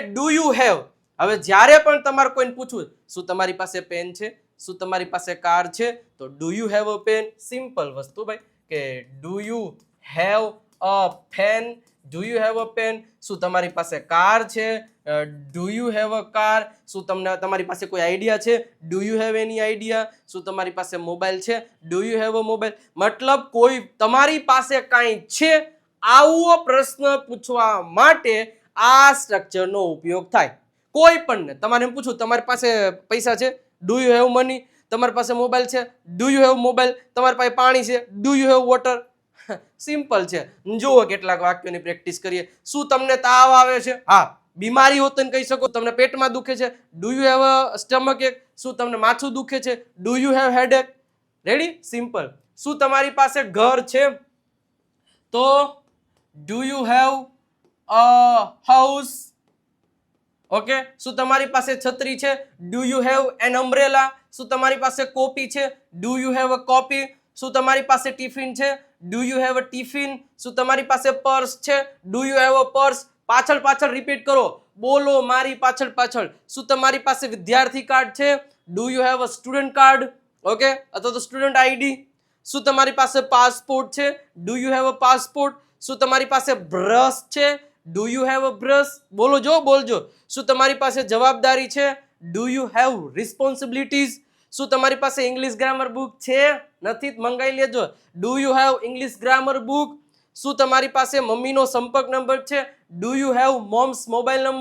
Do you have. હવે જ્યારે પણ તમારે કોઈને પૂછવું શું તમારી પાસે પેન છે, શું તમારી પાસે કાર છે, તો do you have a pen. Simple વસ્તુ ભાઈ કે do you have a pen, do you have a pen. શું તમારી પાસે કાર છે, do you have a car. શું તમારી પાસે કોઈ આઈડિયા છે, do you have any idea. શું તમારી પાસે મોબાઈલ છે, do you have a mobile. મતલબ કોઈ તમારી પાસે કાંઈ છે આવો પ્રશ્ન પૂછવા માટે આ સ્ટ્રક્ચરનો ઉપયોગ થાય. કોઈ પણ ને તમારે એમ પૂછું તમારી પાસે પૈસા છે, ડુ યુ હેવ મની. તમારી પાસે મોબાઈલ છે, ડુ યુ હેવ મોબાઈલ. તમારી પાસે પાણી છે, do you have water. Simple છે. જુઓ કેટલાક વાક્યોની પ્રેક્ટિસ કરીએ. શું તમને તાવ આવે છે? હા, બીમારી હોત ને કહી શકો. તમને પેટમાં દુખે છે, do you have a stomach એક. શું તમને માથું દુખે છે, do you have headache. Ready? Simple. શું તમારી પાસે ઘર છે, તો do you have a house. Okay. શું તમારી પાસે છત્રી છે, do you have an umbrella. શું તમારી પાસે કોપી છે, do you have a copy. શું તમારી પાસે ટિફિન છે, do you have a tiffin. શું તમારી પાસે પર્સ છે, do you have a purse. પાછળ પાછળ રિપીટ કરો, બોલો મારી પાછળ પાછળ. શું તમારી પાસે વિદ્યાર્થી કાર્ડ છે, do you have a student card. Okay, અથવા તો સ્ટુડન્ટ આઈડી. શું તમારી પાસે પાસપોર્ટ છે, do you have a passport. શું તમારી પાસે બ્રશ છે, do you have a brush. બોલજો. શું તમારી પાસે જવાબદારી છે, ડુ યુ હેવ રિસ્પોન્સિબિલિટીઝ. શું તમારી પાસે ઇંગ્લિશ ગ્રામર બુક છે? નથી, મંગાઈ લેજો. Do you have English grammar book. શું તમારી પાસે મમ્મીનો સંપર્ક નંબર છે, do you have moms mobile number.